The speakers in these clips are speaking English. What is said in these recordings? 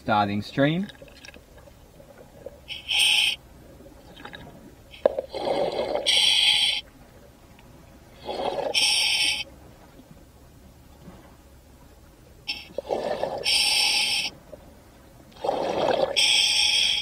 starting stream.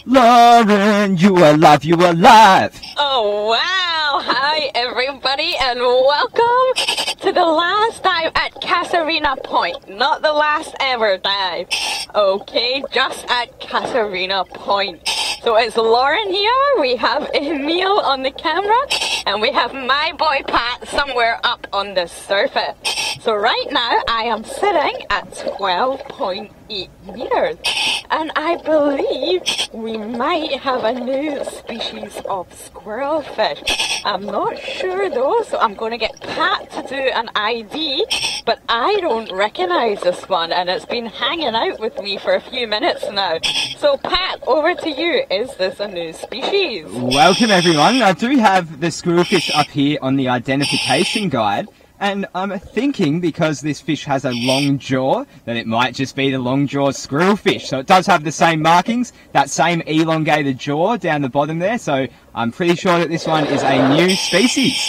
Lauren, you alive, you alive! Oh wow! Hi everybody and welcome to the last dive at Casuarina Point. Not the last ever dive. Okay, just at Casuarina Point. So it's Lauren here, we have Emil on the camera, and we have my boy Pat somewhere up on the surface. So right now I am sitting at 12.8 meters, and I believe we might have a new species of squirrelfish. I'm not sure though, so I'm going to get Pat to do an ID, but I don't recognize this one, and it's been hanging out with me for a few minutes now. So Pat, over to you. Is this a new species? Welcome everyone. I do have the squirrelfish up here on the identification guide. And I'm thinking, because this fish has a long jaw, that it might just be the long jaw squirrelfish. So it does have the same markings, that same elongated jaw down the bottom there. So I'm pretty sure that this one is a new species.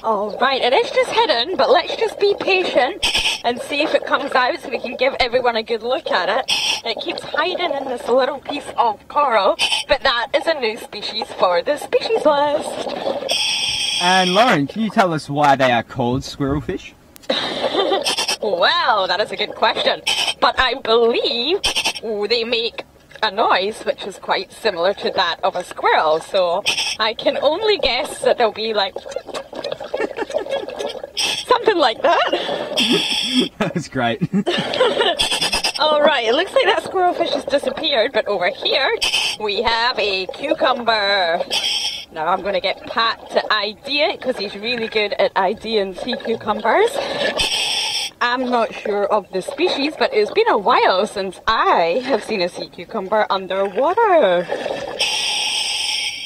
Alright, it is just hidden, but let's just be patient and see if it comes out so we can give everyone a good look at it. It keeps hiding in this little piece of coral, but that is a new species for the species list. And Lauren, can you tell us why they are called squirrelfish? Well, that is a good question. But I believe they make a noise which is quite similar to that of a squirrel. So I can only guess that they'll be like something like that. That's great. Alright, it looks like that squirrelfish has disappeared, but over here we have a cucumber. Now I'm going to get Pat to ID it because he's really good at IDing sea cucumbers. I'm not sure of the species, but it's been a while since I have seen a sea cucumber underwater.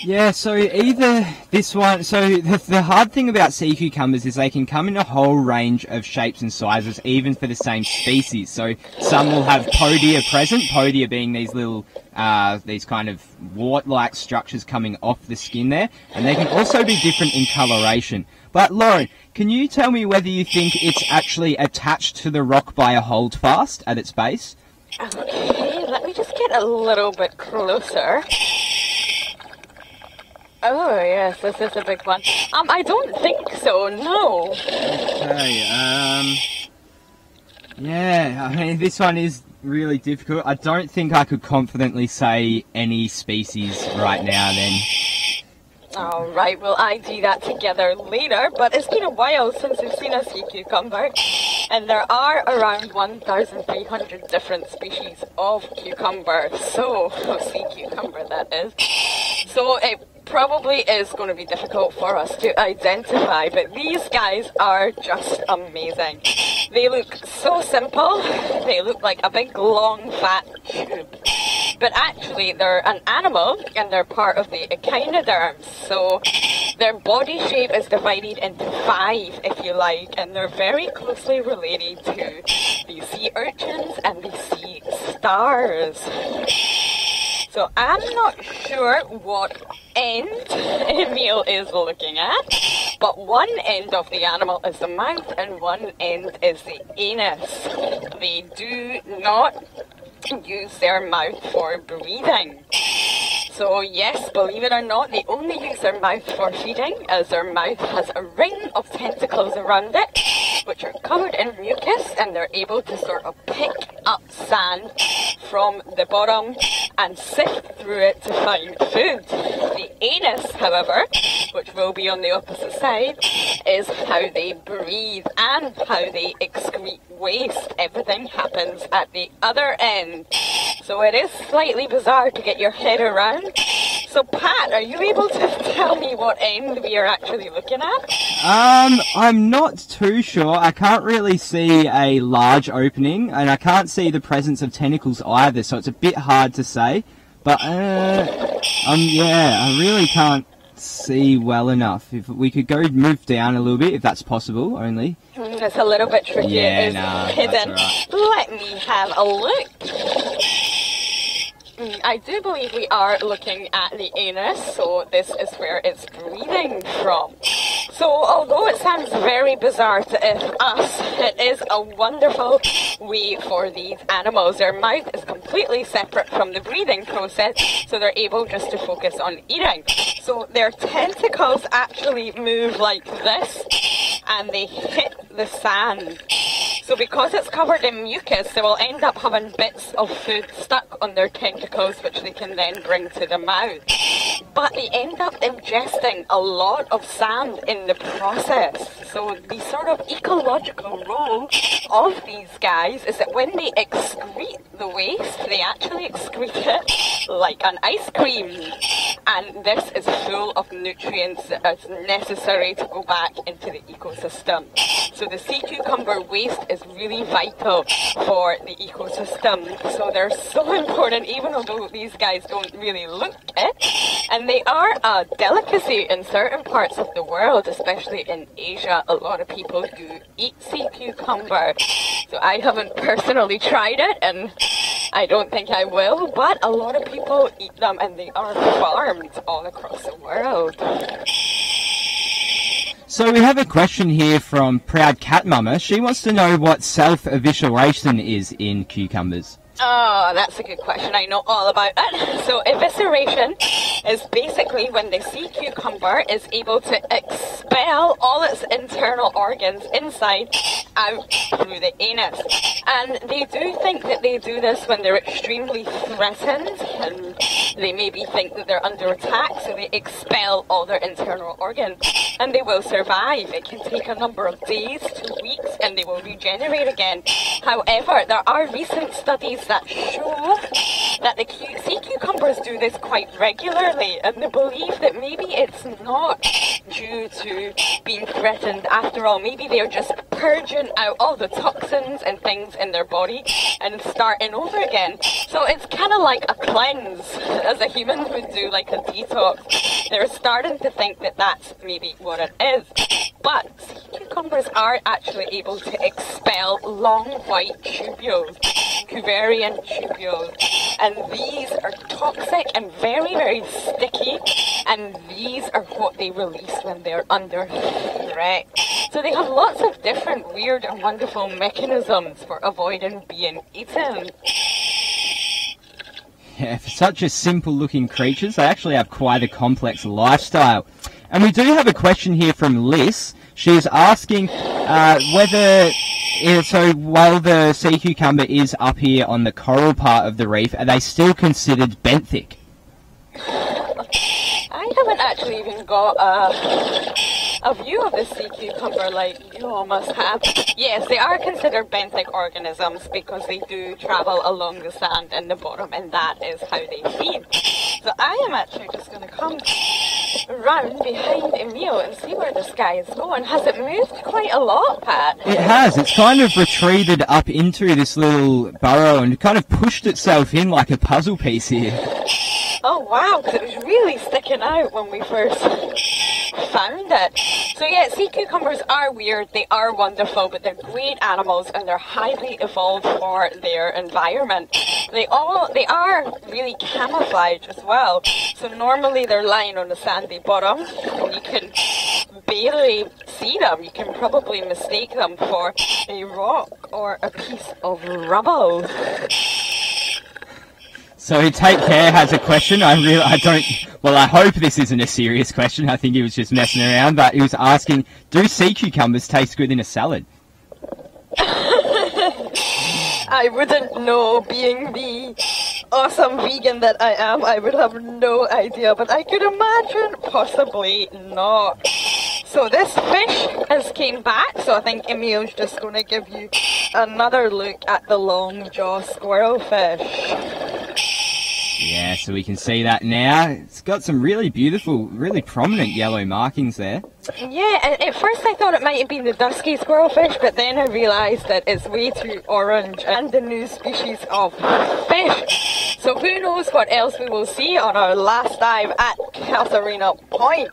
Yeah, so either this one, so the hard thing about sea cucumbers is they can come in a whole range of shapes and sizes, even for the same species. So some will have podia present, podia being these little, these kind of wart-like structures coming off the skin there, and they can also be different in coloration. But Lauren, can you tell me whether you think it's actually attached to the rock by a holdfast at its base? Okay, let me just get a little bit closer. Oh yes, this is a big one. I don't think so, no. Okay, yeah, I mean, this one is really difficult. I don't think I could confidently say any species right now then. Alright, we'll ID that together later, but it's been a while since we've seen a sea cucumber, and there are around 1,300 different species of cucumber, sea cucumber that is. So it probably is going to be difficult for us to identify, but these guys are just amazing. They look so simple, they look like a big long fat tube. But actually they're an animal and they're part of the echinoderms, so their body shape is divided into 5 if you like, and they're very closely related to the sea urchins and the sea stars. So I'm not sure what end Emil is looking at, but one end of the animal is the mouth and one end is the anus. They do not use their mouth for breathing. So yes, believe it or not, they only use their mouth for feeding, as their mouth has a ring of tentacles around it, which are covered in mucus, and they're able to sort of pick up sand from the bottom and sift through it to find food. The anus, however, which will be on the opposite side, is how they breathe and how they excrete waste. Everything happens at the other end. So it is slightly bizarre to get your head around. So Pat, are you able to tell me what end we are actually looking at? I'm not too sure. I can't really see a large opening, and I can't see the presence of tentacles either, so it's a bit hard to say. But, yeah, I really can't see well enough. If we could move down a little bit, if that's possible, only. It's a little bit tricky. Yeah, it's hidden. that's right. Let me have a look. I do believe we are looking at the anus, so this is where it's breathing from. So although it sounds very bizarre to us, it is a wonderful way for these animals. Their mouth is completely separate from the breathing process, so they're able just to focus on eating. So their tentacles actually move like this, and they hit the sand. So because it's covered in mucus, they will end up having bits of food stuck on their tentacles, which they can then bring to the mouth. But they end up ingesting a lot of sand in the process. So the sort of ecological role of these guys is that when they excrete the waste, they actually excrete it like an ice cream. And this is full of nutrients that are necessary to go back into the ecosystem. So the sea cucumber waste is really vital for the ecosystem. So they're so important, even although these guys don't really look it. And they are a delicacy in certain parts of the world, especially in Asia. A lot of people do eat sea cucumber. So I haven't personally tried it, and I don't think I will, but a lot of people eat them, and they are farmed all across the world. So we have a question here from Proud Cat Mama. She wants to know what self-evisceration is in cucumbers. Oh, that's a good question. I know all about it. So evisceration is basically when the sea cucumber is able to expel all its internal organs inside out through the anus. And they do think that they do this when they're extremely threatened, and they maybe think that they're under attack, so they expel all their internal organs. And they will survive. It can take a number of days to weeks, and they will regenerate again. However, there are recent studies that show that the sea cucumbers do this quite regularly, and they believe that maybe it's not due to being threatened after all. Maybe they're just purging out all the toxins and things in their body and starting over again. So it's kind of like a cleanse, as a human would do, like a detox. They're starting to think that that's maybe what it is. But sea cucumbers are actually able to expel long white tubules, Cuvarian tubules, and these are toxic and very, very sticky, and these are what they release when they're under threat. So they have lots of different weird and wonderful mechanisms for avoiding being eaten. Yeah, for such a simple looking creatures, they actually have quite a complex lifestyle. And we do have a question here from Liz. She's asking whether, so while the sea cucumber is up here on the coral part of the reef, are they still considered benthic? I haven't actually even got a view of the sea cucumber like you all must have. Yes, they are considered benthic organisms because they do travel along the sand in the bottom, and that is how they feed. So I am actually just going to come round behind Emil and see where this guy is going. Has it moved quite a lot, Pat? It has. It's kind of retreated up into this little burrow and kind of pushed itself in like a puzzle piece here. Oh wow, because it was really sticking out when we first found it. So yeah, sea cucumbers are weird, they are wonderful, but they're great animals and they're highly evolved for their environment. They are really camouflaged as well. So normally they're lying on a sandy bottom and you can barely see them. You can probably mistake them for a rock or a piece of rubble. So Take Care has a question. I hope this isn't a serious question. I think he was just messing around, but he was asking, do sea cucumbers taste good in a salad? I wouldn't know, being the awesome vegan that I am, I would have no idea, but I could imagine possibly not. So this fish has came back, so I think Emil's just going to give you another look at the long jaw squirrelfish. Yeah, so we can see that now. It's got some really beautiful, really prominent yellow markings there. Yeah, and at first I thought it might have been the dusky squirrelfish, but then I realised that it's way too orange and the new species of fish. So who knows what else we will see on our last dive at Katharina Point.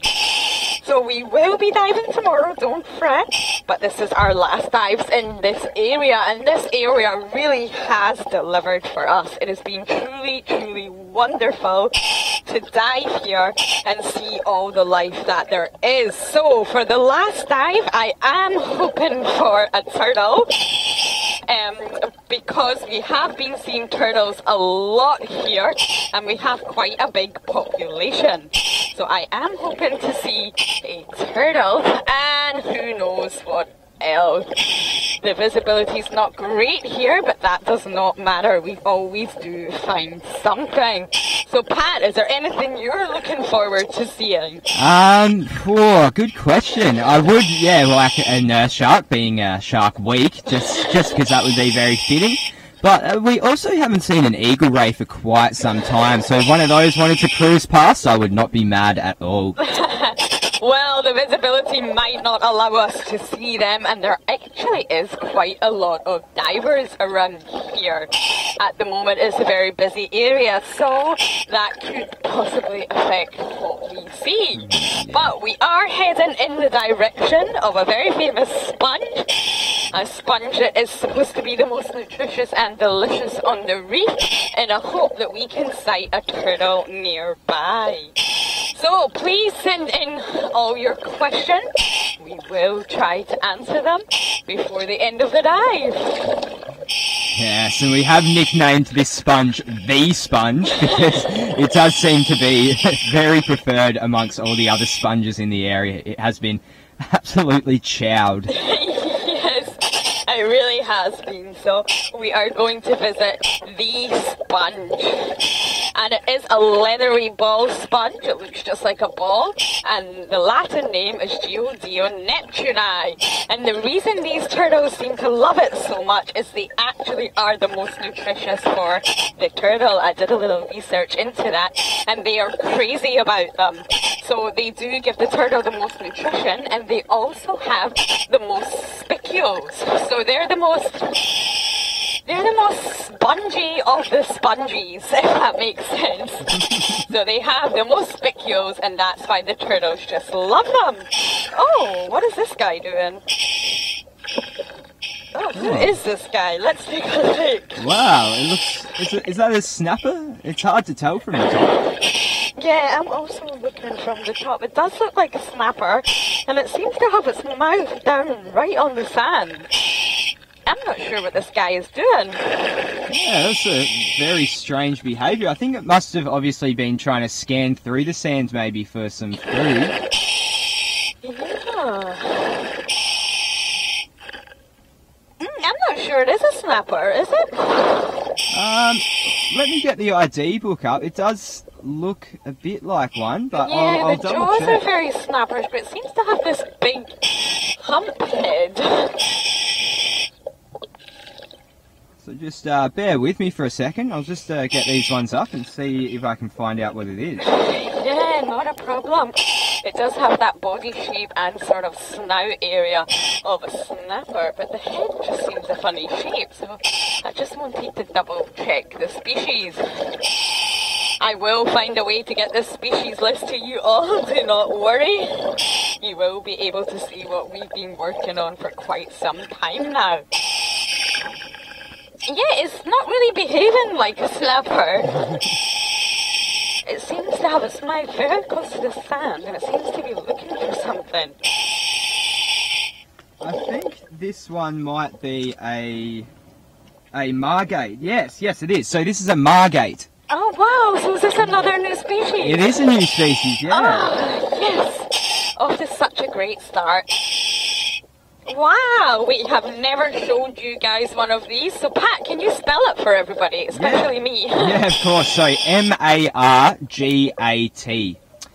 So we will be diving tomorrow, don't fret, but this is our last dives in this area, and this area really has delivered for us. It has been truly, truly wonderful to dive here and see all the life that there is. So for the last dive, I am hoping for a turtle. Because we have been seeing turtles a lot here and we have quite a big population. So I am hoping to see a turtle and who knows what else. The visibility is not great here, but that does not matter. We always do find something. So Pat, is there anything you're looking forward to seeing? Good question. I would, like a nurse shark, being Shark Week, just because that would be very fitting. But we also haven't seen an eagle ray for quite some time, so if one of those wanted to cruise past, I would not be mad at all. Well, the visibility might not allow us to see them, and there actually is quite a lot of divers around here. At the moment, it's a very busy area, so that could possibly affect what we see. But we are heading in the direction of a very famous sponge. A sponge that is supposed to be the most nutritious and delicious on the reef, in a hope that we can sight a turtle nearby. So please send in all your questions. We will try to answer them before the end of the dive. Yes, and we have nicknamed this sponge the Sponge because it does seem to be very preferred amongst all the other sponges in the area. It has been absolutely chowed. It really has been. So we are going to visit the sponge. And it is a leathery ball sponge. It looks just like a ball. And the Latin name is Geodeon neptuni. And the reason these turtles seem to love it so much is they actually are the most nutritious for the turtle. I did a little research into that. And they are crazy about them. So they do give the turtle the most nutrition. And they also have the most spicules. So they're the most spongy of the sponges, if that makes sense. So they have the most spicules, and that's why the turtles just love them. Oh, what is this guy doing? Oh, who is this guy? Let's take a look. Wow, it looks... Is that a snapper? It's hard to tell from the top. Yeah, I'm also looking from the top. It does look like a snapper, and it seems to have its mouth down right on the sand. I'm not sure what this guy is doing. Yeah, that's a very strange behaviour. I think it must have obviously been trying to scan through the sand maybe for some food. Yeah. I'm not sure it is a snapper, is it? Let me get the ID book up. It does look a bit like one, but yeah, I'll the double jaws check. are very snappers, but it seems to have this big hump head. So just bear with me for a second. I'll just get these ones up and see if I can find out what it is. Yeah, not a problem. It does have that body shape and sort of snout area of a snapper, but the head just seems a funny shape, so I just wanted to double check the species. I will find a way to get this species list to you all, do not worry. You will be able to see what we've been working on for quite some time now. Yeah, it's not really behaving like a snapper. It seems to have its mouth very close to the sand, and it seems to be looking for something. I think this one might be a margate. Yes, it is. So this is a margate. Oh wow, so is this another new species? It is a new species, yeah. Oh, yes. Off to such a great start. Wow, we have never showed you guys one of these. So Pat, can you spell it for everybody, especially me? Yeah, of course. So M-A-R-G-A-T.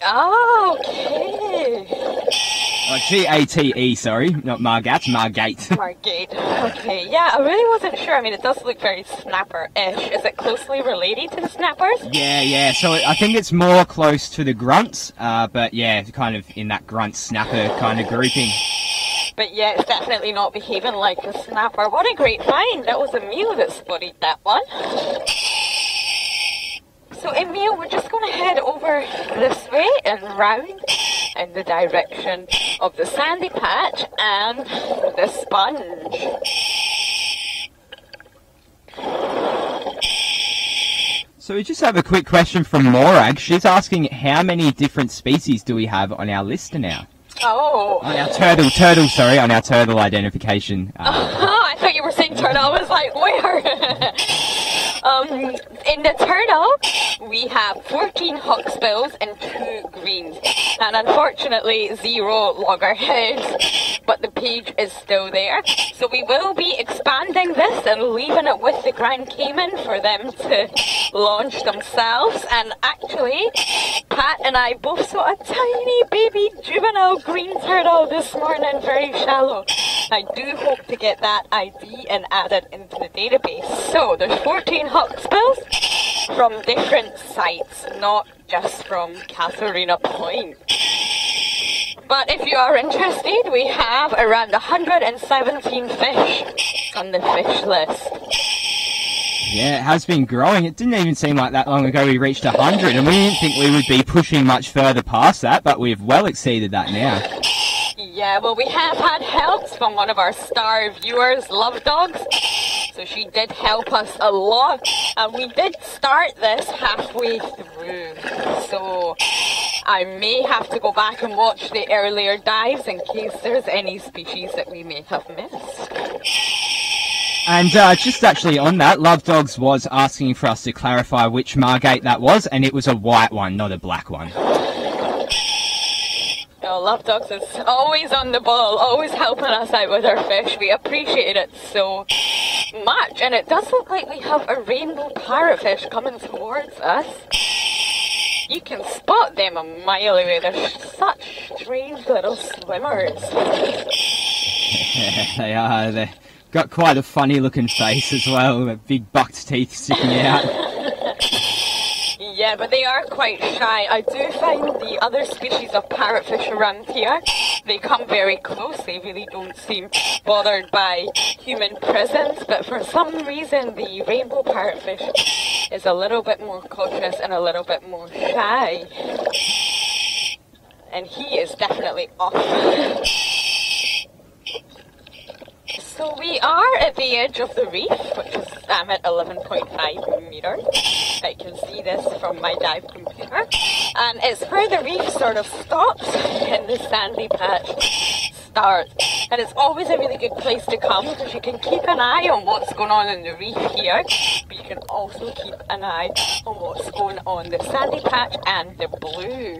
Oh, okay. G-A-T-E, sorry. Not Margate, Margate. Margate. Okay, yeah, I really wasn't sure. I mean, it does look very snapper-ish. Is it closely related to the snappers? Yeah. So I think it's more close to the grunts, but yeah, kind of in that grunt-snapper kind of grouping. But yeah, it's definitely not behaving like a snapper. What a great find. That was Emil that spotted that one. So Emil, we're just going to head over this way and round in the direction of the sandy patch and the sponge. So we just have a quick question from Morag. She's asking how many different species do we have on our list now? Oh. On our on our turtle identification. I thought you were saying turtle. I was like, where? In the turtle, we have 14 hawksbills and 2 greens. And unfortunately, 0 loggerheads. But the page is still there. So we will be expanding this and leaving it with the Grand Cayman for them to launch themselves. And actually, Pat and I both saw a tiny baby juvenile green turtle this morning, very shallow. I do hope to get that ID and add it into the database. So there's 14 hawksbills from different sites, not just from Casuarina Point. But if you are interested, we have around 117 fish on the fish list. Yeah, it has been growing. It didn't even seem like that long ago we reached 100, and we didn't think we would be pushing much further past that, but we've well exceeded that now. Yeah, well, we have had helps from one of our star viewers, Love Dogs. So she did help us a lot, and we did start this halfway through. So I may have to go back and watch the earlier dives in case there's any species that we may have missed. And just actually on that, Love Dogs was asking for us to clarify which margate that was, and it was a white one, not a black one. Oh, Love Dogs is always on the ball, always helping us out with our fish. We appreciate it so much. And it does look like we have a rainbow parrotfish coming towards us. You can spot them a mile away. They're such strange little swimmers. Yeah, they are. They've got quite a funny looking face as well, with big bucked teeth sticking out. Yeah, but they are quite shy. I do find the other species of parrotfish around here, they come very close. They really don't seem bothered by human presence. But for some reason, the rainbow parrotfish is a little bit more cautious and a little bit more shy. And he is definitely off. So we are at the edge of the reef, which is at 11.5 meters. I can see this from my dive computer. And it's where the reef sort of stops and the sandy patch starts. And it's always a really good place to come because you can keep an eye on what's going on in the reef here, but you can also keep an eye on what's going on the sandy patch and the blue.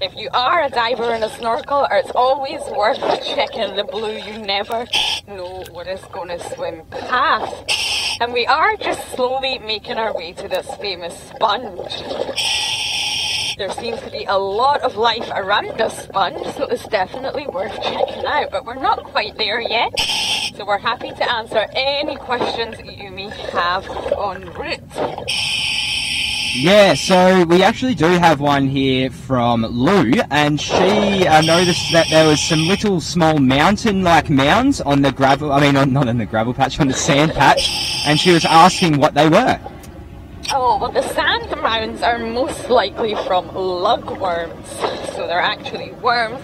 If you are a diver and a snorkeler, it's always worth checking the blue. You never know what is going to swim past. And we are just slowly making our way to this famous sponge. There seems to be a lot of life around the sponge, so it's definitely worth checking out. But we're not quite there yet, so we're happy to answer any questions you may have en route. Yeah, so we actually do have one here from Lou, and she noticed that there was some little small mountain-like mounds on the gravel, not on the gravel patch, on the sand patch, and she was asking what they were. Oh, well, the sand mounds are most likely from lugworms. So they're actually worms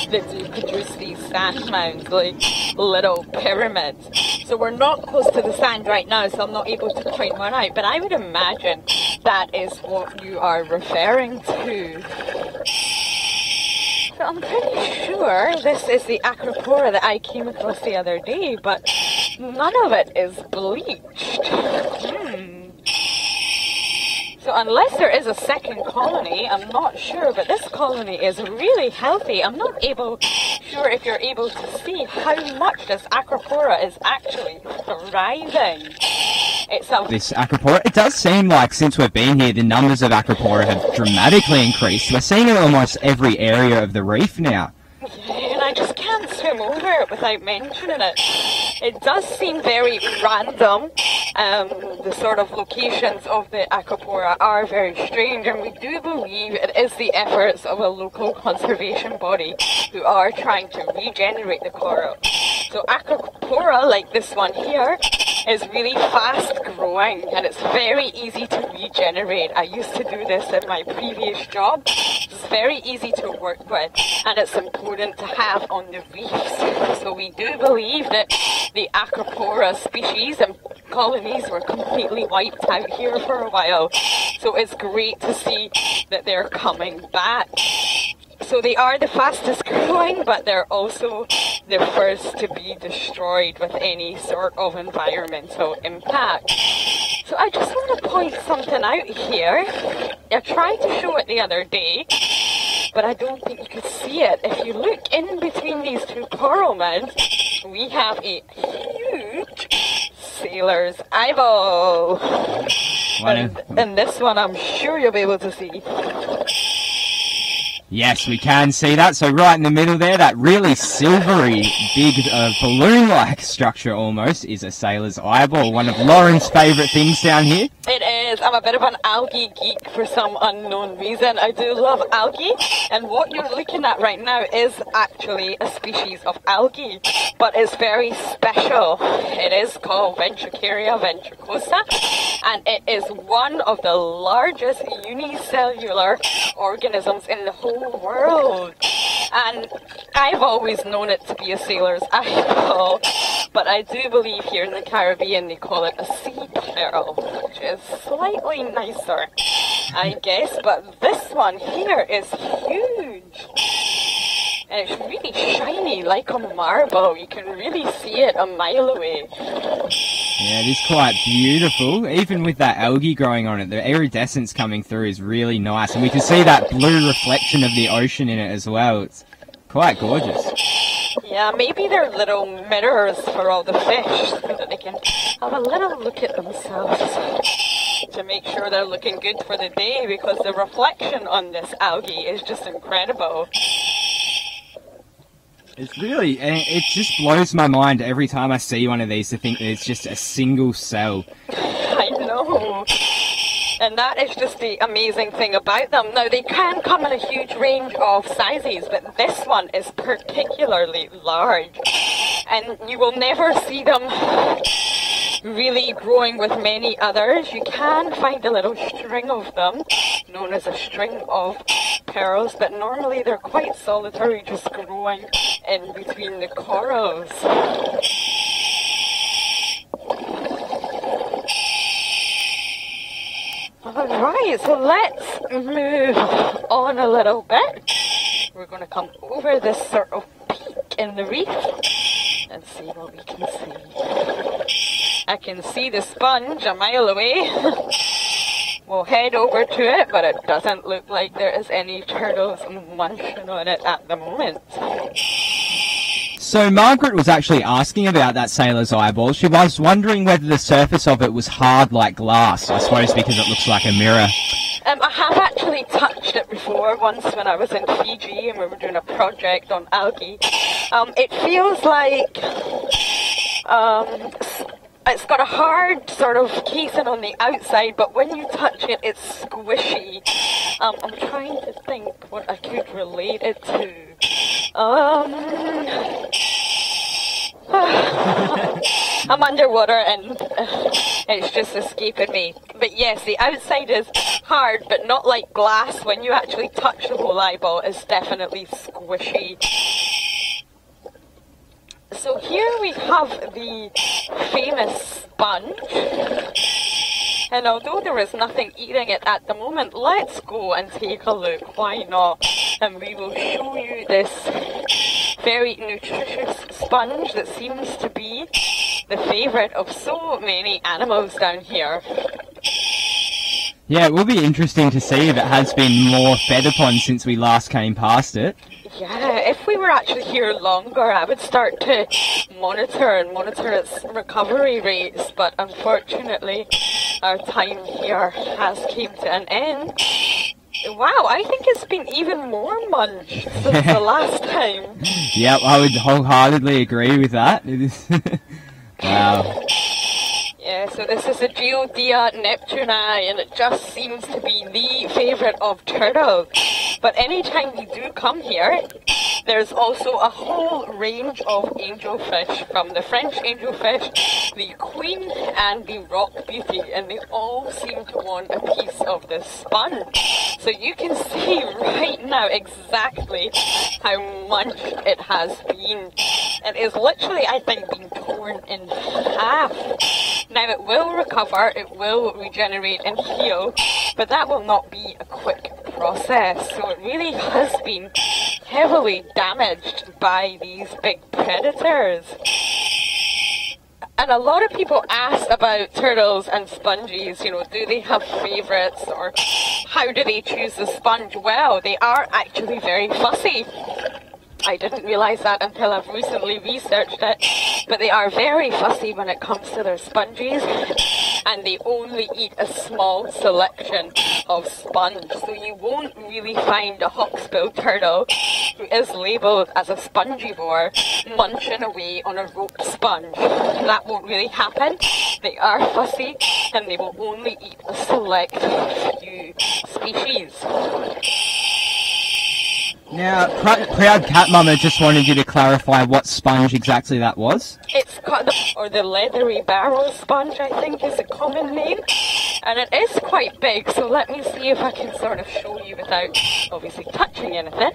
that do produce these sand mounds, like little pyramids. So we're not close to the sand right now, so I'm not able to point one out. But I would imagine that is what you are referring to. So I'm pretty sure this is the Acropora that I came across the other day, but none of it is bleached. So unless there is a second colony, I'm not sure, but this colony is really healthy. I'm not sure if you're able to see how much this Acropora is actually thriving. This Acropora, it does seem like since we've been here, the numbers of Acropora have dramatically increased. We're seeing it in almost every area of the reef now. Yeah, and I just can't swim over it without mentioning it. It does seem very random. The sort of locations of the Acropora are very strange, and we do believe it is the efforts of a local conservation body who are trying to regenerate the coral. So Acropora, like this one here, is really fast growing, and it's very easy to regenerate. I used to do this in my previous job. It's very easy to work with, and it's important to have on the reefs. So we do believe that the Acropora species, and colonies were completely wiped out here for a while. So it's great to see that they're coming back. So they are the fastest growing, but they're also the first to be destroyed with any sort of environmental impact. So I just want to point something out here. I tried to show it the other day, but I don't think you could see it. If you look in between these two coral mounds, we have a huge sailor's eyeball. And this one I'm sure you'll be able to see. Yes, we can see that. So right in the middle there, that really silvery, big balloon-like structure almost is a sailor's eyeball. One of Lauren's favourite things down here. It is. I'm a bit of an algae geek for some unknown reason. I do love algae, and what you're looking at right now is actually a species of algae, but it's very special. It is called Ventricaria ventricosa, and it is one of the largest unicellular organisms in the whole world. And I've always known it to be a sailor's eyeball, but I do believe here in the Caribbean they call it a sea pearl, which is slightly nicer, I guess. But this one here is huge. And it's really shiny, like a marble. You can really see it a mile away. Yeah, it is quite beautiful. Even with that algae growing on it, the iridescence coming through is really nice. And we can see that blue reflection of the ocean in it as well. It's quite gorgeous. Yeah, maybe they're little mirrors for all the fish, so that they can have a little look at themselves to make sure they're looking good for the day, because the reflection on this algae is just incredible. It's really, it just blows my mind every time I see one of these to think that it's just a single cell. I know. And that is just the amazing thing about them. Now, they can come in a huge range of sizes, but this one is particularly large. And you will never see them really growing with many others. You can find a little string of them, known as a string of pearls, but normally they're quite solitary, just growing in between the corals. Alright, so let's move on a little bit. We're going to come over this sort of peak in the reef and see what we can see. I can see the sponge a mile away. We'll head over to it, but it doesn't look like there is any turtles munching on it at the moment. So Margaret was actually asking about that sailor's eyeball. She was wondering whether the surface of it was hard like glass, I suppose because it looks like a mirror. I have actually touched it before, once when I was in Fiji and we were doing a project on algae. It feels like it's got a hard sort of casing on the outside, but when you touch it, it's squishy. I'm trying to think what I could relate it to. I'm underwater and it's just escaping me. But yes, the outside is hard, but not like glass. When you actually touch the whole eyeball, it's definitely squishy. So here we have the famous sponge. And although there is nothing eating it at the moment, let's go and take a look. Why not? And we will show you this very nutritious sponge that seems to be the favourite of so many animals down here. Yeah, it will be interesting to see if it has been more fed upon since we last came past it. Yeah, if we were actually here longer, I would start to monitor its recovery rates, but unfortunately our time here has came to an end. Wow, I think it's been even more munched since the last time. Yep, I would wholeheartedly agree with that. It is wow. Yeah, so this is a Geodea neptuni, and it just seems to be the favourite of turtles. But anytime we do come here, There's also a whole range of angelfish, from the French angelfish, the queen, and the rock beauty, and they all seem to want a piece of this sponge. So you can see right now exactly how much it has been. It is literally, I think, being torn in half. Now it will recover, it will regenerate and heal, but that will not be a quick process. So it really has been heavily damaged by these big predators. And a lot of people ask about turtles and sponges, you know, do they have favourites, or how do they choose the sponge? Well, they are actually very fussy. I didn't realise that until I've recently researched it, but they are very fussy when it comes to their sponges, and they only eat a small selection of sponge. So you won't really find a hawksbill turtle who is labelled as a spongivore munching away on a rope sponge. That won't really happen. They are fussy, and they will only eat a select few species. Now, Proud Cat Mama just wanted you to clarify what sponge exactly that was. It's called the leathery barrel sponge, I think is the common name. And it is quite big, so let me see if I can sort of show you without obviously touching anything.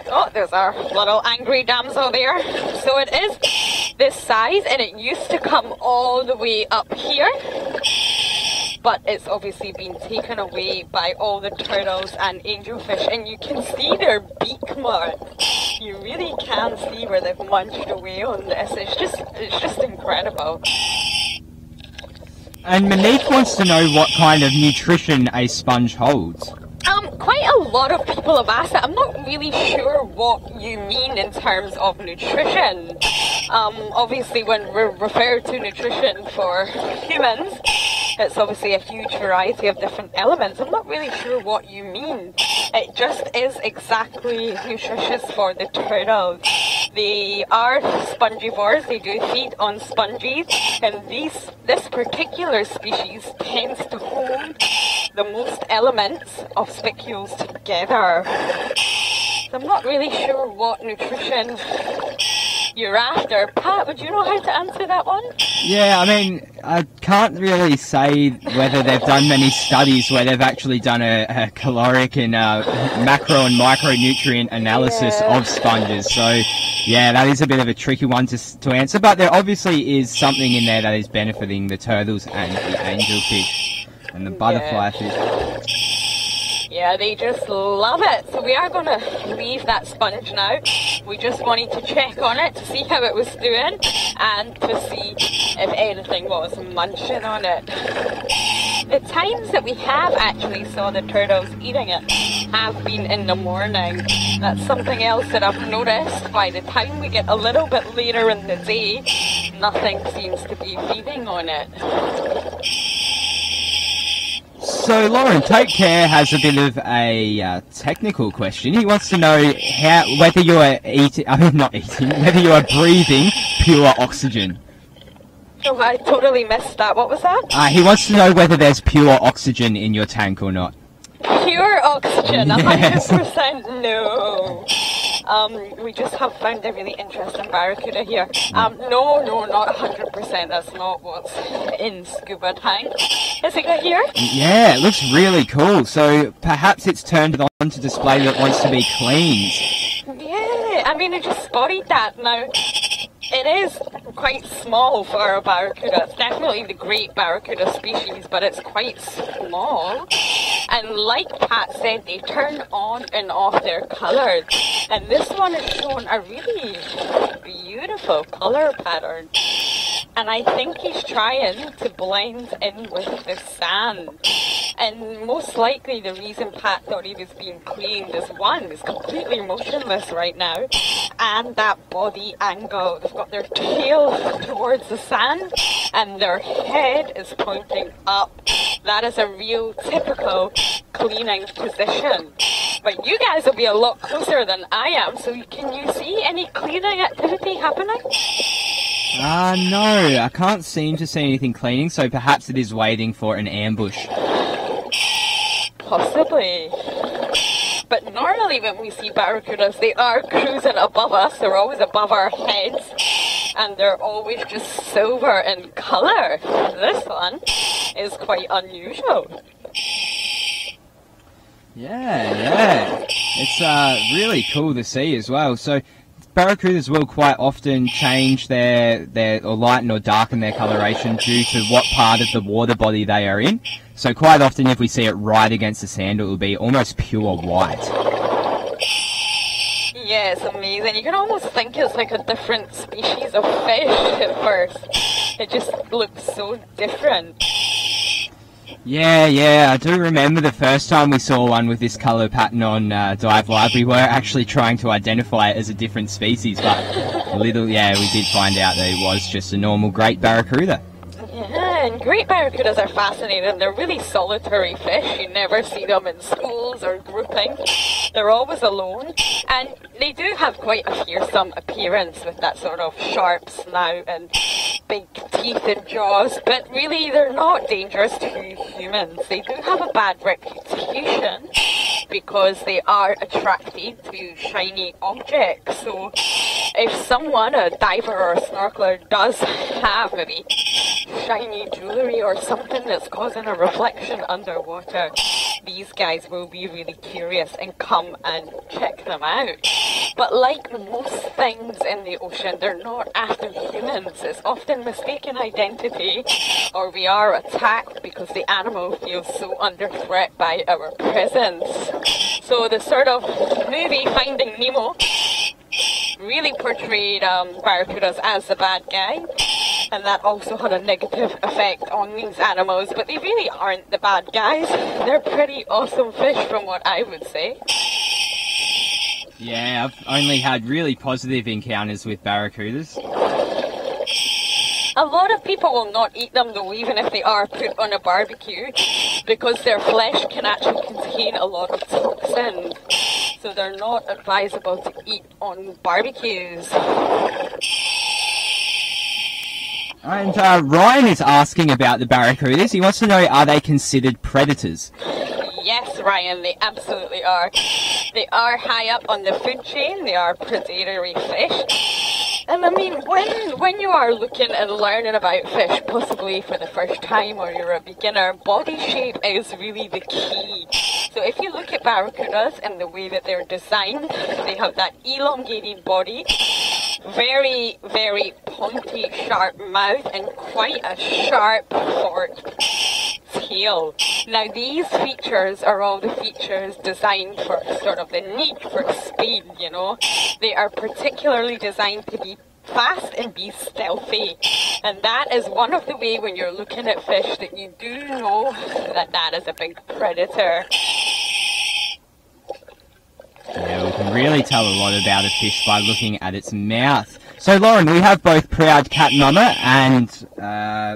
Oh, there's our little angry damsel there. So it is this size, and it used to come all the way up here. But it's obviously been taken away by all the turtles and angelfish, and you can see their beak marks. You really can see where they've munched away on this. It's just incredible. And Monique wants to know what kind of nutrition a sponge holds. Quite a lot of people have asked that. I'm not really sure what you mean in terms of nutrition. Obviously, when we refer to nutrition for humans, it's obviously a huge variety of different elements. I'm not really sure what you mean. It just is exactly nutritious for the turtles. They are spongivores, they do feed on sponges, and this particular species tends to hold the most elements of spicules together. So I'm not really sure what nutrition you're after. Pat, would you know how to answer that one? Yeah, I mean, I can't really say whether they've done many studies where they've actually done a caloric and macro and micronutrient analysis of sponges. So, yeah, that is a bit of a tricky one to answer. But there obviously is something in there that is benefiting the turtles and the angelfish and the butterfly fish. Yeah, they just love it. So we are going to leave that sponge now. We just wanted to check on it to see how it was doing and to see if anything was munching on it. The times that we have actually saw the turtles eating it have been in the morning. That's something else that I've noticed. By the time we get a little bit later in the day, nothing seems to be feeding on it. So Lauren, Take Care has a bit of a technical question. He wants to know whether you are whether you are breathing pure oxygen. Oh, I totally missed that. What was that? He wants to know whether there's pure oxygen in your tank or not. Pure oxygen, 100% no. We just have found a really interesting barracuda here. No, not 100%. That's not what's in scuba tank. Is it good here? Yeah, it looks really cool. So perhaps it's turned on to display that it wants to be cleaned. Yeah, I mean, I just spotted that. Now, it is quite small for a barracuda. It's definitely the great barracuda species, but it's quite small. And like Pat said, they turn on and off their colours. And this one is showing a really beautiful colour pattern. And I think he's trying to blend in with the sand. And most likely the reason Pat thought he was being cleaned is one, he's completely motionless right now. And that body angle, they've got their tail towards the sand and their head is pointing up. That is a real typical cleaning position. But you guys will be a lot closer than I am, so can you see any cleaning activity happening? No, I can't seem to see anything cleaning, so perhaps it is waiting for an ambush. Possibly. But normally when we see barracudas, they are cruising above us. They're always above our heads. And they're always just silver in colour. This one is quite unusual. Yeah. It's really cool to see as well. So barracudas will quite often change their or lighten or darken their coloration due to what part of the water body they are in. So quite often if we see it right against the sand, it will be almost pure white. Yeah, it's amazing. You can almost think it's like a different species of fish at first. It just looks so different. Yeah, I do remember the first time we saw one with this colour pattern on diveLIVE. We were actually trying to identify it as a different species, but we did find out that it was just a normal great barracuda. Yeah, and great barracudas are fascinating. They're really solitary fish. You never see them in schools or grouping. They're always alone. And they do have quite a fearsome appearance with that sort of sharp snout and big teeth and jaws. But really, they're not dangerous to humans. They do have a bad reputation because they are attracted to shiny objects. So if someone, a diver or a snorkeler, does have maybe shiny jewellery or something that's causing a reflection underwater, these guys will be really curious and come and check them out. But like most things in the ocean, they're not after humans. It's often mistaken identity, or we are attacked because the animal feels so under threat by our presence. So the sort of movie Finding Nemo really portrayed barracudas as the bad guy, and that also had a negative effect on these animals, but they really aren't the bad guys. They're pretty awesome fish from what I would say. Yeah, I've only had really positive encounters with barracudas. A lot of people will not eat them though, even if they are put on a barbecue, because their flesh can actually contain a lot of toxins. So they're not advisable to eat on barbecues. And Ryan is asking about the barracudas. He wants to know, are they considered predators? Yes, Ryan, they absolutely are. They are high up on the food chain. They are predatory fish. And I mean, when you are looking and learning about fish, possibly for the first time or you're a beginner, body shape is really the key. So if you look at barracudas and the way that they're designed, they have that elongated body, very, very pointy, sharp mouth, and quite a sharp, forked tail. Now these features are all the features designed for sort of the need for speed, you know. They are particularly designed to be fast and be stealthy, and that is one of the ways when you're looking at fish that you do know that that is a big predator. Yeah, we can really tell a lot about a fish by looking at its mouth. So Lauren, we have both Proud Cat Mama and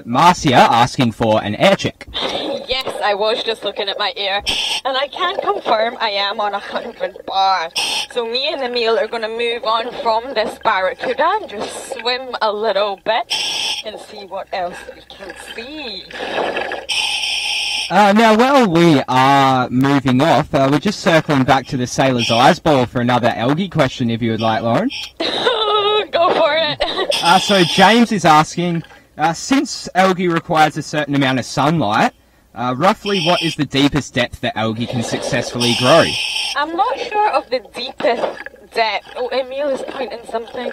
Marcia asking for an air check. Yes, I was just looking at my ear, and I can confirm I am on 100 bar. So me and the male are going to move on from this barracuda and just swim a little bit and see what else we can see. Now, while we are moving off, we're just circling back to the Sailor's Eyes Ball for another algae question, if you would like, Lauren. Go for it. So James is asking, since algae requires a certain amount of sunlight, roughly what is the deepest depth that algae can successfully grow? I'm not sure of the deepest depth. Oh, Emil is pointing something.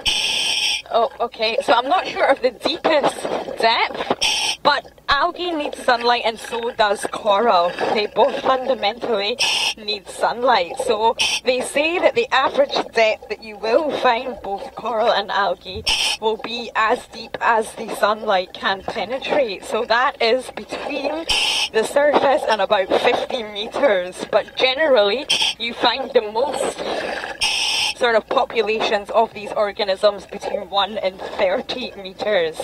Oh, okay. So I'm not sure of the deepest depth, but algae needs sunlight and so does coral. They both fundamentally need sunlight. So they say that the average depth that you will find both coral and algae will be as deep as the sunlight can penetrate. So that is between the surface and about 50 meters. But generally, you find the most sort of populations of these organisms between 1 and 30 meters.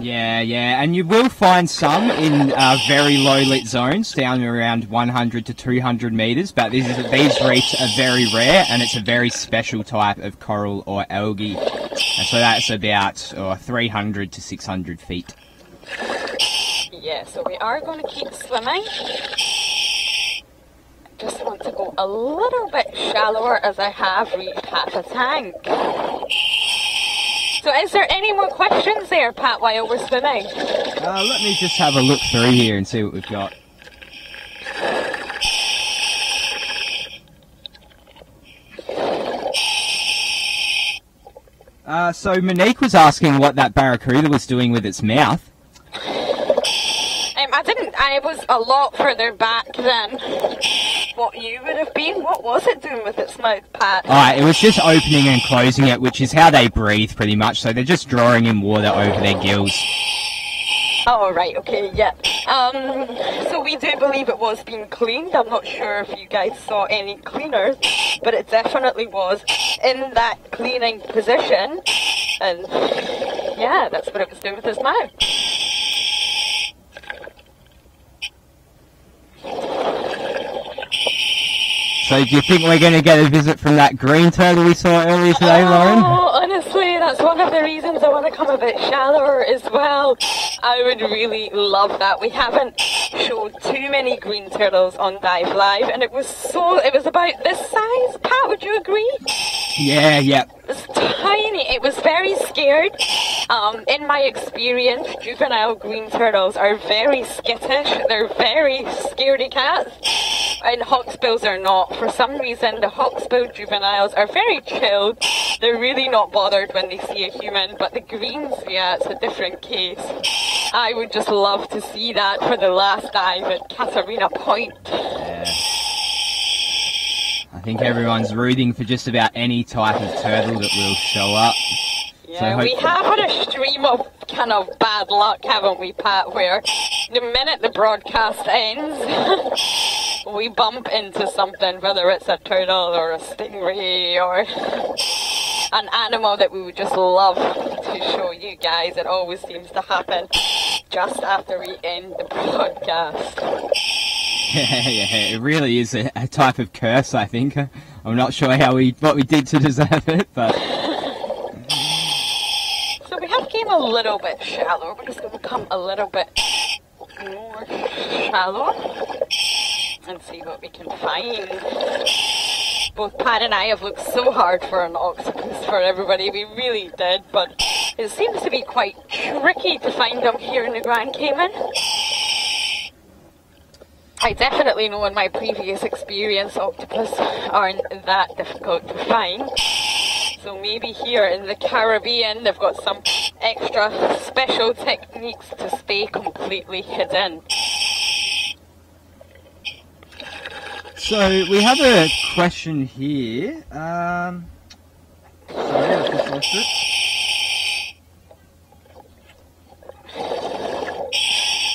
Yeah, and you will find some in very low lit zones down around 100 to 200 metres, but these reefs are very rare and it's a very special type of coral or algae. And so that's about 300 to 600 feet. Yeah, so we are going to keep swimming. just want to go a little bit shallower as I have reached half a tank. So is there any more questions there, Pat, while we're swimming? Let me just have a look through here and see what we've got. So Monique was asking what that Barracuda was doing with its mouth. I was a lot further back than what you would have been. What was it doing with its mouth, Pat? It was just opening and closing it, which is how they breathe pretty much. So they're just drawing in water over their gills. Oh, right, okay, yeah. So we do believe it was being cleaned. I'm not sure if you guys saw any cleaners, but it definitely was in that cleaning position. And yeah, that's what it was doing with its mouth. So do you think we're going to get a visit from that green turtle we saw earlier today, Lauren? Oh, honestly, that's one of the reasons I want to come a bit shallower as well. I would really love that. We haven't showed too many green turtles on diveLIVE, and it was about this size. Pat, would you agree? Yeah. It was tiny. It was very scared. In my experience, juvenile green turtles are very skittish. They're very scaredy cats. And hawksbills are not. For some reason, the hawksbill juveniles are very chilled. They're really not bothered when they see a human. But the greens, yeah, it's a different case. I would just love to see that for the last dive at Catarina Point. Yeah. I think everyone's rooting for just about any type of turtle that will show up. Yeah, so we have had a stream of kind of bad luck, haven't we, Pat, where the minute the broadcast ends, we bump into something, whether it's a turtle or a stingray or an animal that we would just love to show you guys. It always seems to happen just after we end the broadcast. Yeah, it really is a type of curse, I think. I'm not sure what we did to deserve it, but... So we have came a little bit shallow. We're just going to come a little bit more shallow and see what we can find. Both Pat and I have looked so hard for an octopus for everybody. We really did, but it seems to be quite tricky to find them here in the Grand Cayman. I definitely know in my previous experience octopus aren't that difficult to find. So maybe here in the Caribbean they've got some extra special techniques to stay completely hidden. So we have a question here. Sorry, I've just lost it.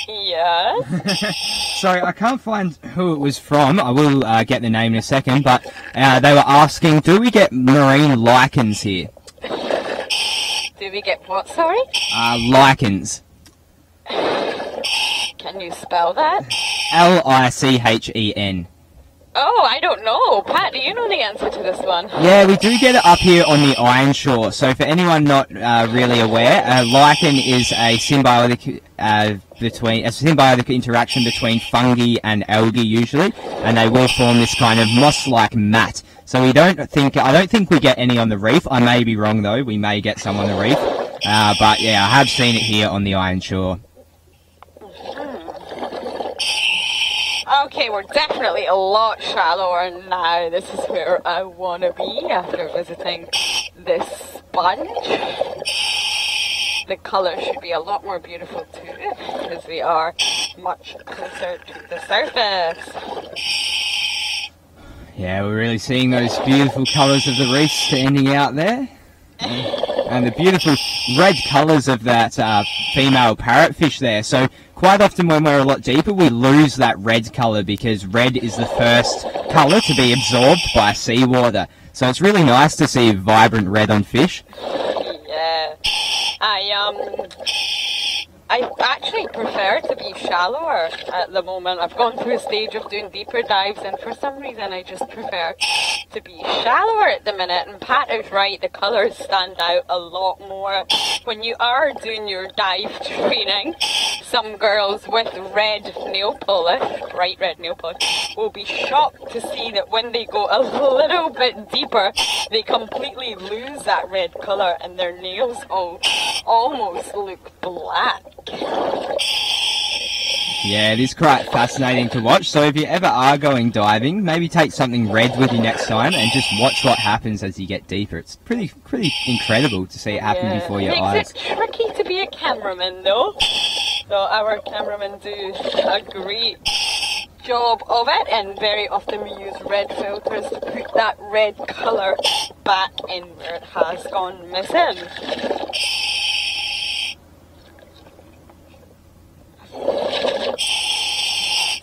Yes. Sorry, I can't find who it was from. I will get the name in a second, but they were asking, do we get marine lichens here? Do we get what, sorry? Lichens. Can you spell that? Lichen. Oh, I don't know. Pat, do you know the answer to this one? Yeah, we do get it up here on the iron shore. So for anyone not really aware, lichen is a symbiotic interaction between fungi and algae usually, and they will form this kind of moss-like mat. So I don't think we get any on the reef. I may be wrong though. We may get some on the reef, but yeah, I have seen it here on the iron shore. Okay, we're definitely a lot shallower now. This is where I want to be after visiting this sponge. The colours should be a lot more beautiful too, because we are much closer to the surface. Yeah, we're really seeing those beautiful colours of the reef standing out there. And the beautiful red colours of that female parrotfish there. So quite often when we're a lot deeper, we lose that red colour because red is the first colour to be absorbed by seawater. So it's really nice to see vibrant red on fish. Yeah. I actually prefer to be shallower at the moment. I've gone through a stage of doing deeper dives, and for some reason I just prefer to be shallower at the minute, and Pat is right, the colours stand out a lot more. When you are doing your dive training, some girls with red nail polish, bright red nail polish, will be shocked to see that when they go a little bit deeper, they completely lose that red colour and their nails almost look black. Yeah, it is quite fascinating to watch. So if you ever are going diving, maybe take something red with you next time and just watch what happens as you get deeper. It's pretty incredible to see it happen before your eyes. It's tricky to be a cameraman though. So our cameramen do a great job of it, and very often we use red filters to put that red colour back in where it has gone missing.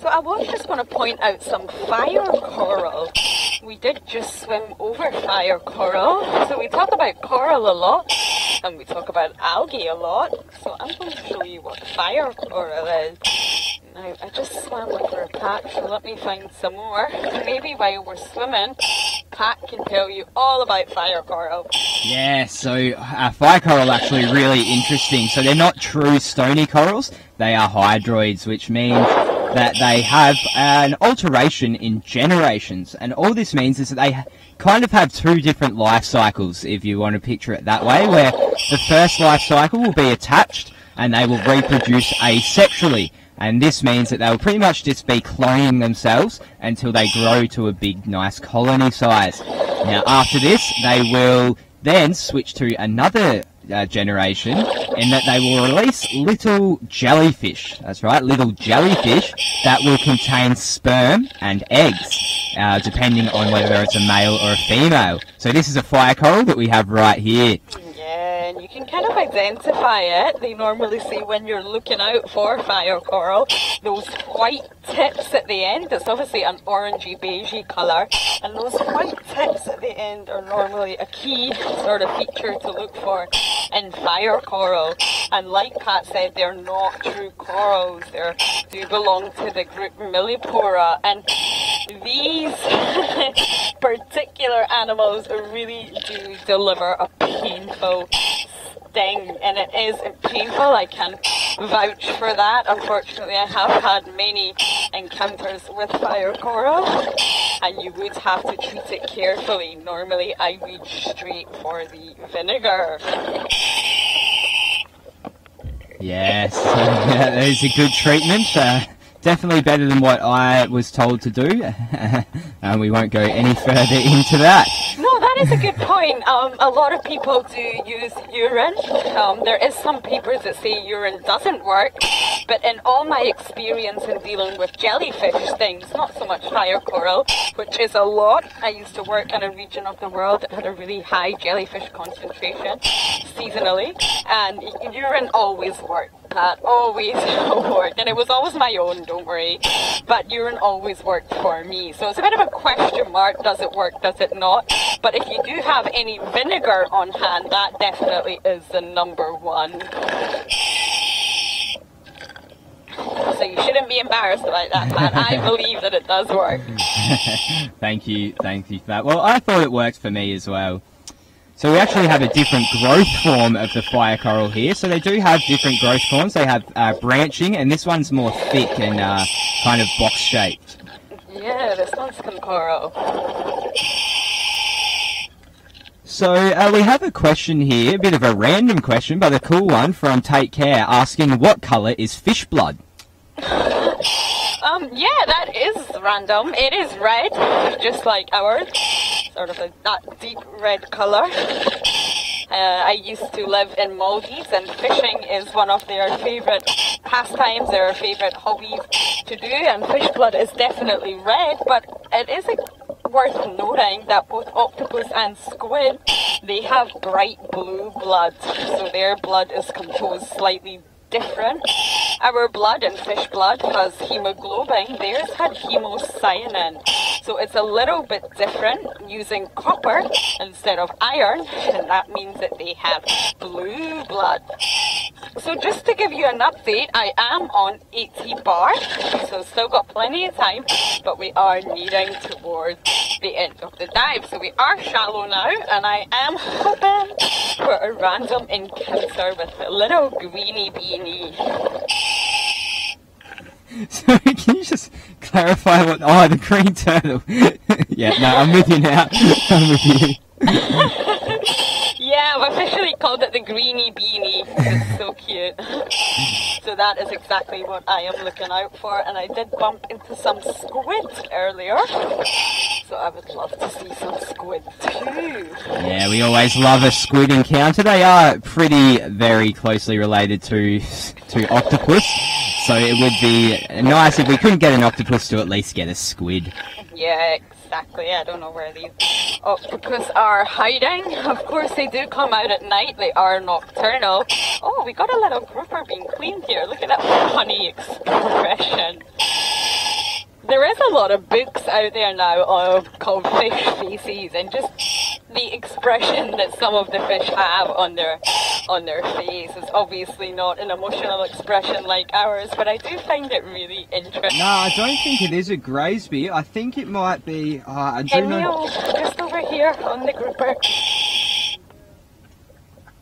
So I was just going to point out some fire coral. We did just swim over fire coral. So we talk about coral a lot, and we talk about algae a lot. So I'm going to show you what fire coral is. Now, I just swam over a patch, so let me find some more. Maybe while we're swimming, Pat can tell you all about fire coral. Yeah, so fire coral are actually really interesting. So they're not true stony corals, they are hydroids, which means that they have an alteration in generations. And all this means is that they kind of have two different life cycles, if you want to picture it that way, where the first life cycle will be attached and they will reproduce asexually. And this means that they'll pretty much just be cloning themselves until they grow to a big, nice colony size. Now, after this, they will then switch to another generation, in that they will release little jellyfish. That's right, little jellyfish that will contain sperm and eggs, depending on whether it's a male or a female. So this is a fire coral that we have right here. And you can kind of identify it. They normally say when you're looking out for fire coral, those white tips at the end, it's obviously an orangey beigey colour, and those white tips at the end are normally a key sort of feature to look for in fire coral. And like Pat said, they're not true corals. They do belong to the group Millipora, and these particular animals really do deliver a painful sting, and it is painful. I can vouch for that. Unfortunately, I have had many encounters with fire coral, and you would have to treat it carefully. Normally, I reach straight for the vinegar. Yes, that is a good treatment. Definitely better than what I was told to do, and we won't go any further into that. No, that is a good point. A lot of people do use urine. There is some papers that say urine doesn't work, but in all my experience in dealing with jellyfish things, not so much fire coral, which is a lot. I used to work in a region of the world that had a really high jellyfish concentration seasonally, and urine always worked. That always worked, and it was always my own, don't worry, but urine always worked for me. So it's a bit of a question mark, does it work, does it not? But if you do have any vinegar on hand, that definitely is the number one. So you shouldn't be embarrassed about that, Pat. I believe that it does work. Thank you for that. Well, I thought it worked for me as well. So we actually have a different growth form of the fire coral here. So they do have different growth forms. They have branching, and this one's more thick and kind of box-shaped. Yeah, this one's coral. So we have a question here, a bit of a random question, but a cool one from Take Care, asking what colour is fish blood? Yeah, that is random. It is red, just like ours. Sort of that deep red colour. I used to live in Maldives, and fishing is one of their favourite pastimes, their favourite hobbies to do, and fish blood is definitely red, but it is worth noting that both octopus and squid, they have bright blue blood, so their blood is composed slightly different. Our blood and fish blood has hemoglobin, theirs had hemocyanin. So it's a little bit different, using copper instead of iron, and that means that they have blue blood. So just to give you an update, I am on 80 bar, so still got plenty of time, but we are needing towards the end of the dive. So we are shallow now, and I am hoping for a random encounter with a little greeny beanie. Sorry, can you just clarify what... Oh, the green turtle. Yeah, no, I'm with you now. I'm with you. Yeah, I've officially called it the greeny beanie. It's so cute. So that is exactly what I am looking out for, and I did bump into some squid earlier. So I would love to see some squid too. Yeah, we always love a squid encounter. They are very closely related to octopus. So it would be nice if we couldn't get an octopus to at least get a squid. Yeah, exactly. I don't know where these octopus are hiding. Of course, they do come out at night. They are nocturnal. Oh, we got a little grouper being cleaned here. Look at that funny expression. There is a lot of books out there now called fish faces, and just the expression that some of the fish have on their face is obviously not an emotional expression like ours, but I do find it really interesting. No, I don't think it is a Graysby. I think it might be... I do know... just over here on the grouper.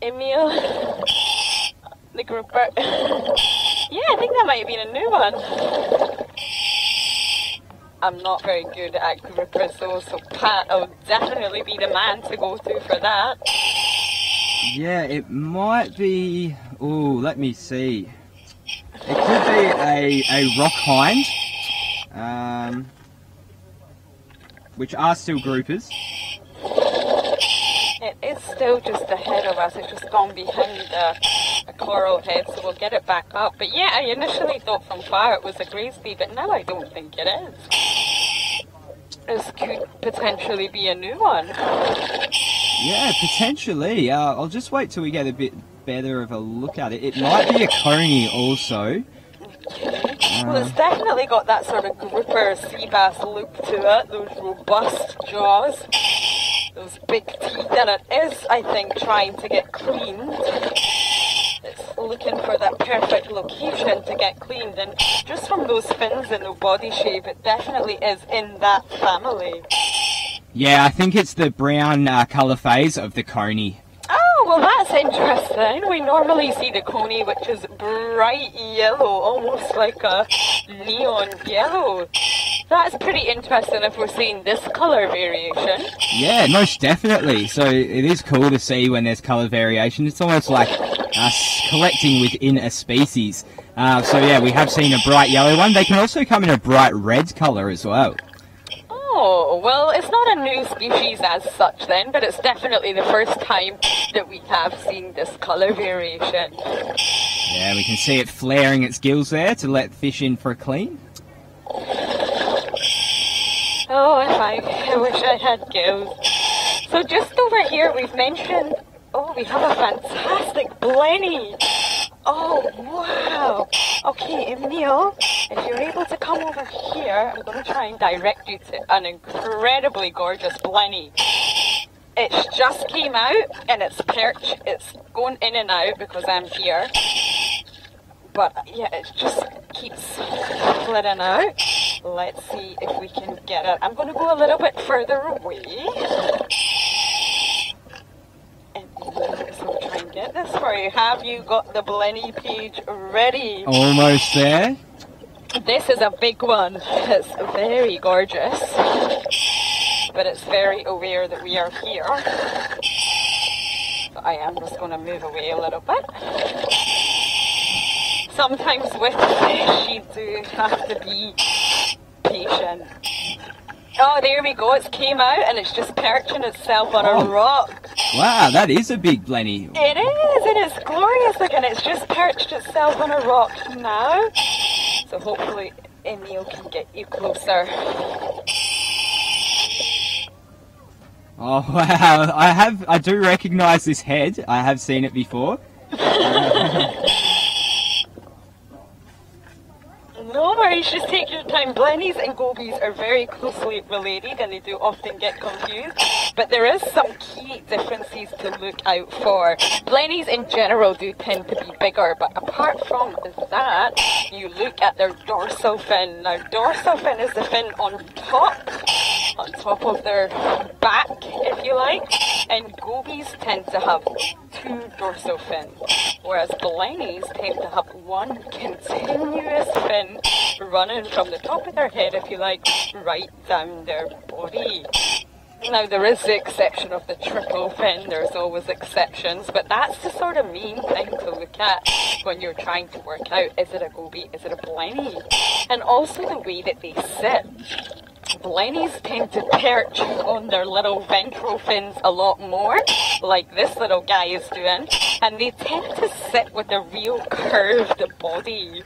Emil, the grouper. Yeah, I think that might have been a new one. I'm not very good at groupers though, so Pat will definitely be the man to go to for that. Yeah, it might be... Oh, let me see. It could be a rock hind, which are still groupers. It is still just ahead of us. It's just gone behind a coral head, so we'll get it back up. But yeah, I initially thought from far it was a Graysby, but now I don't think it is. This could potentially be a new one. Yeah, potentially. I'll just wait till we get a bit better of a look at it. It might be a coney also. Well, it's definitely got that sort of grouper sea bass look to it. Those robust jaws. Those big teeth, and it is, I think, trying to get cleaned. It's looking for that perfect location to get cleaned, and just from those fins and the body shape, it definitely is in that family. Yeah, I think it's the brown colour phase of the coney. Oh, well that's interesting. We normally see the coney, which is bright yellow, almost like a neon yellow. That's pretty interesting if we're seeing this colour variation. Yeah, most definitely. So it is cool to see when there's colour variation. It's almost like us collecting within a species. So yeah, we have seen a bright yellow one. They can also come in a bright red colour as well. Oh, well, it's not a new species as such then, but it's definitely the first time that we have seen this colour variation. Yeah, we can see it flaring its gills there to let fish in for a clean. Oh, I wish I had gills. So just over here we've mentioned, oh, we have a fantastic blenny. Oh, wow. Okay, Emil, if you're able to come over here, I'm going to try and direct you to an incredibly gorgeous blenny. It's just came out and it's perched. It's going in and out because I'm here. But yeah, it just keeps flitting out. Let's see if we can get it. I'm going to go a little bit further away. And so try and get this for you. Have you got the blenny page ready? Almost there. This is a big one. It's very gorgeous. But it's very aware that we are here. So I am just going to move away a little bit. Sometimes with fish you do have to be patient. Oh, there we go. It came out and it's just perching itself on a rock. Wow, that is a big blenny. It is, and it's glorious looking. It's just perched itself on a rock now. So hopefully Emil can get you closer. Oh wow, I do recognise this head. I have seen it before. No worries, just take your time. Blennies and gobies are very closely related and they do often get confused, but there is some key differences to look out for. Blennies in general do tend to be bigger, but apart from that, you look at their dorsal fin. Now, dorsal fin is the fin on top of their back, if you like, and gobies tend to have 2 dorsal fins, whereas blennies tend to have 1 continuous fin running from the top of their head, if you like, right down their body. Now, there is the exception of the triple fin. There's always exceptions, but that's the sort of main thing to look at when you're trying to work out, is it a goby, is it a blenny? And also the way that they sit. Blennies tend to perch on their little ventral fins a lot more, like this little guy is doing, and they tend to sit with a real curved body.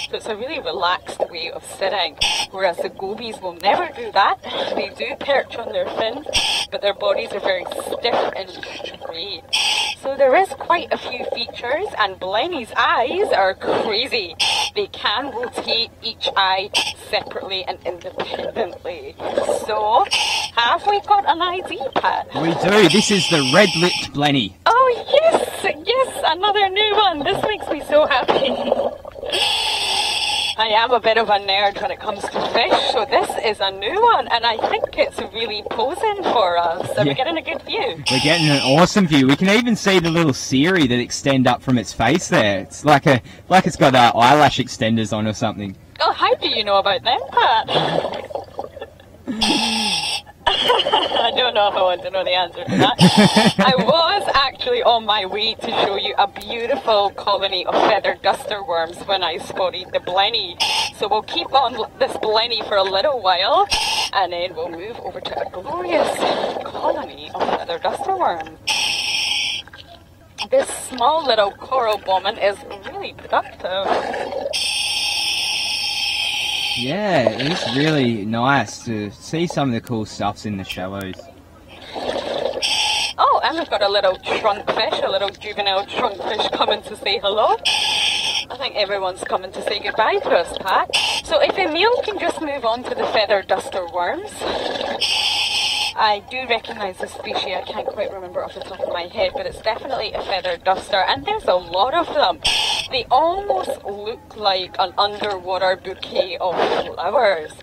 So it's a really relaxed way of sitting, whereas the gobies will never do that. They do perch on their fins, but their bodies are very stiff and straight. So there is quite a few features, and blennies' eyes are crazy. They can rotate each eye separately and independently. So, have we got an ID, Pat? We do. This is the red-lipped blenny. Oh yes, another new one. This makes me so happy. I am a bit of a nerd when it comes to fish, so this is a new one, and I think it's really posing for us. So we're getting a good view. We're getting an awesome view. We can even see the little cirri that extend up from its face there. It's like it's got eyelash extenders on or something. Oh, how do you know about them, Pat? I don't know if I want to know the answer to that. I was actually on my way to show you a beautiful colony of feather duster worms when I spotted the blenny. So we'll keep on this blenny for a little while, and then we'll move over to a glorious colony of feather duster worms. This small little coral bombing is really productive. Yeah, it's really nice to see some of the cool stuffs in the shallows. Oh, and we've got a little trunkfish, a little juvenile trunkfish coming to say hello. I think everyone's coming to say goodbye to us, Pat. So if Emil can just move on to the feather duster worms. I do recognise this species. I can't quite remember off the top of my head, but it's definitely a feather duster, and there's a lot of them. They almost look like an underwater bouquet of flowers.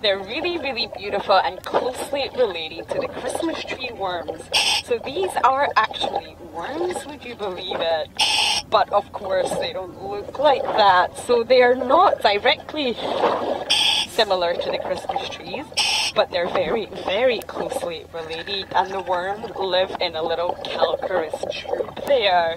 They're really, really beautiful and closely related to the Christmas tree worms. So these are actually worms, would you believe it? But of course they don't look like that, so they are not directly similar to the Christmas trees, but they're very, very closely related, and the worms live in a little calcareous tube there.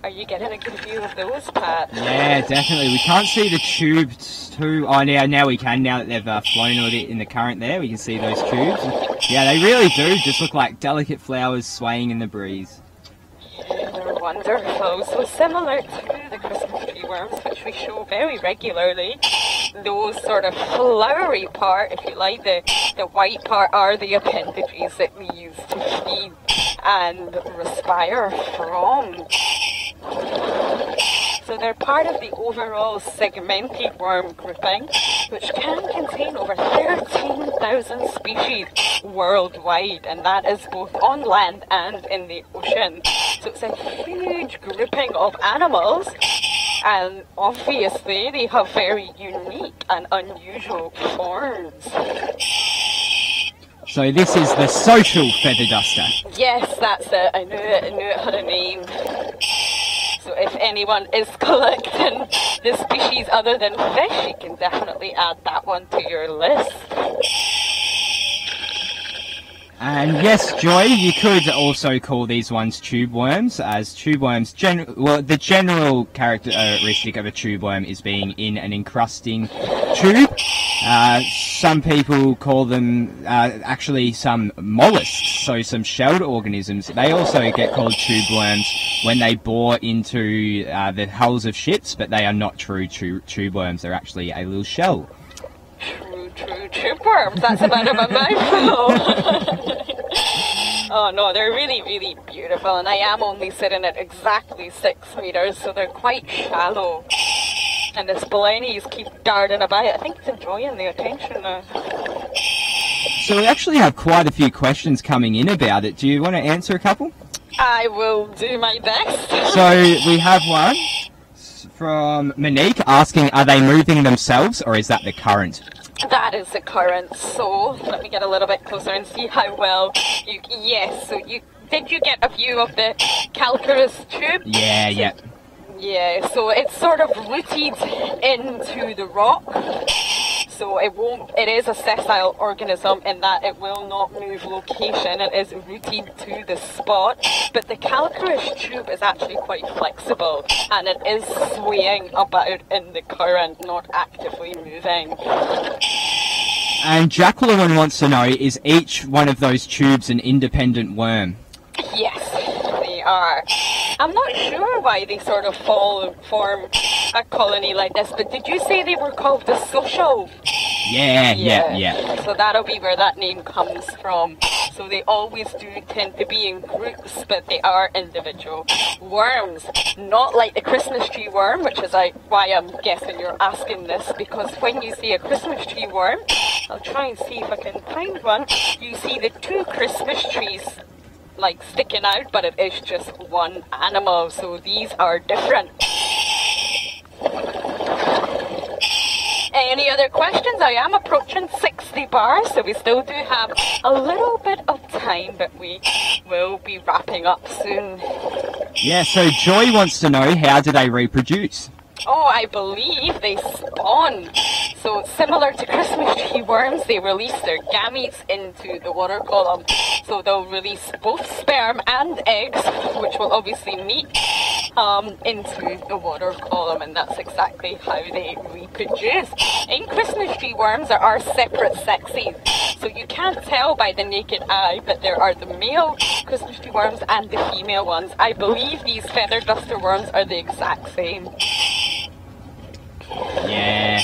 Are you getting a good view of those, Pat? Yeah, definitely. We can't see the tubes too. Oh, now we can, now that they've flown a bit in the current there. We can see those tubes. Yeah, they really do just look like delicate flowers swaying in the breeze. Yeah, they're wonderful. So similar to the Christmas tree worms, which we show very regularly, those sort of flowery part, if you like, the white part, are the appendages that we use to feed and respire from. So they're part of the overall segmented worm grouping, which can contain over 13,000 species worldwide, and that is both on land and in the ocean. So it's a huge grouping of animals, and obviously they have very unique and unusual forms. So this is the social feather duster. Yes, that's it. I knew it had a name. So if anyone is collecting the species other than fish, you can definitely add that one to your list. And yes, Joy, you could also call these ones tube worms, as tube worms, the general characteristic of a tube worm is being in an encrusting tube. Some people call them actually some mollusks, so some shelled organisms. They also get called tube worms when they bore into the hulls of ships, but they are not true tube worms. They're actually a little shell. True tube worms. That's a bit of a mouthful. Oh no, they're really, really beautiful, and I am only sitting at exactly 6 meters, so they're quite shallow. And the splennies keep darting about. I think it's enjoying the attention now. So we actually have quite a few questions coming in about it. Do you want to answer a couple? I will do my best. So we have one from Monique asking, are they moving themselves or is that the current? That is the current. So let me get a little bit closer and see how well you... Yes, so did you get a view of the calcareous tube? Yeah, yeah. Yeah, so it's sort of rooted into the rock. So it is a sessile organism in that it will not move location. It is rooted to the spot. But the calcareous tube is actually quite flexible and it is swaying about in the current, not actively moving. And Jacqueline wants to know, is each one of those tubes an independent worm? Yes, they are. I'm not sure why they sort of form a colony like this, but did you say they were called the social? Yeah. So that'll be where that name comes from. So they always do tend to be in groups, but they are individual worms. Not like the Christmas tree worm, which is why I'm guessing you're asking this, because when you see a Christmas tree worm, I'll try and see if I can find one, you see the two Christmas trees like sticking out, but it is just one animal, so these are different. Any other questions? I am approaching 60 bars, so we still do have a little bit of time, but we will be wrapping up soon. Yeah, so Joy wants to know, how do they reproduce? Oh, I believe they spawn. So similar to Christmas tree worms, they release their gametes into the water column. So they'll release both sperm and eggs, which will obviously meet into the water column, and that's exactly how they reproduce. In Christmas tree worms, there are separate sexes. So you can't tell by the naked eye, but there are the male Christmas tree worms and the female ones. I believe these feather duster worms are the exact same. Yeah.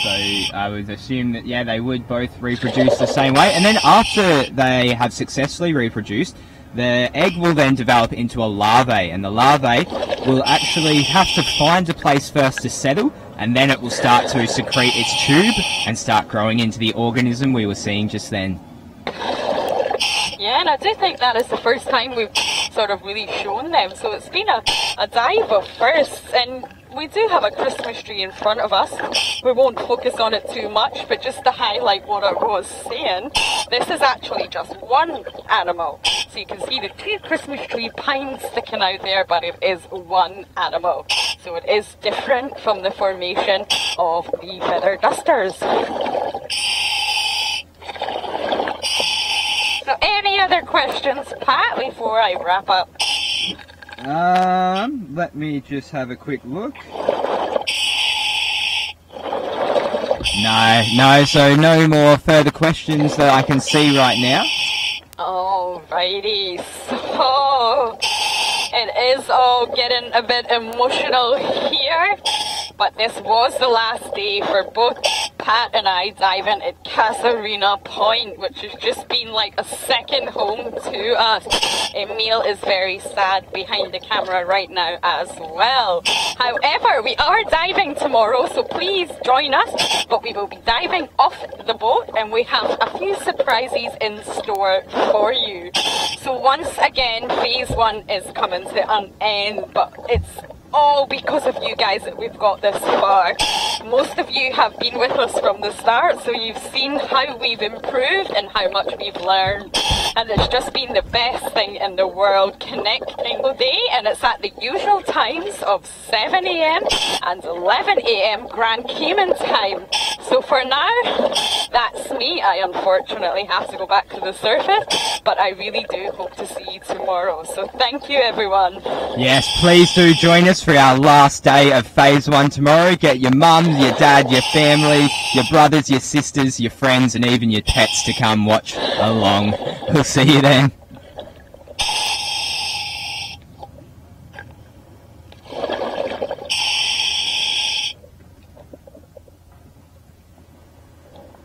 So I would assume that, yeah, they would both reproduce the same way. And then after they have successfully reproduced, the egg will then develop into a larvae. And the larvae will actually have to find a place first to settle, and then it will start to secrete its tube and start growing into the organism we were seeing just then. Yeah, and I do think that is the first time we've sort of really shown them. So it's been a dive of firsts, and we do have a Christmas tree in front of us. We won't focus on it too much, but just to highlight what I was saying, this is actually just one animal. So you can see the two Christmas tree pines sticking out there, but it is one animal. So it is different from the formation of the feather dusters. So any other questions, Pat, before I wrap up? Let me just have a quick look. No, so no more further questions that I can see right now. Alrighty, so it is all getting a bit emotional here, but this was the last day for both Pat and I diving at Casuarina Point, which has just been like a second home to us. Emil is very sad behind the camera right now as well. However, we are diving tomorrow, so please join us, but we will be diving off the boat and we have a few surprises in store for you. So once again, phase 1 is coming to an end, but it's all because of you guys that we've got this far. Most of you have been with us from the start, so you've seen how we've improved and how much we've learned, and it's just been the best thing in the world, connecting today, and it's at the usual times of 7 AM and 11 AM Grand Cayman time. So for now, that's me. I unfortunately have to go back to the surface, but I really do hope to see you tomorrow. So thank you, everyone. Yes, please do join us for our last day of phase 1 tomorrow. Get your mum, your dad, your family, your brothers, your sisters, your friends, and even your pets to come watch along. We'll see you then.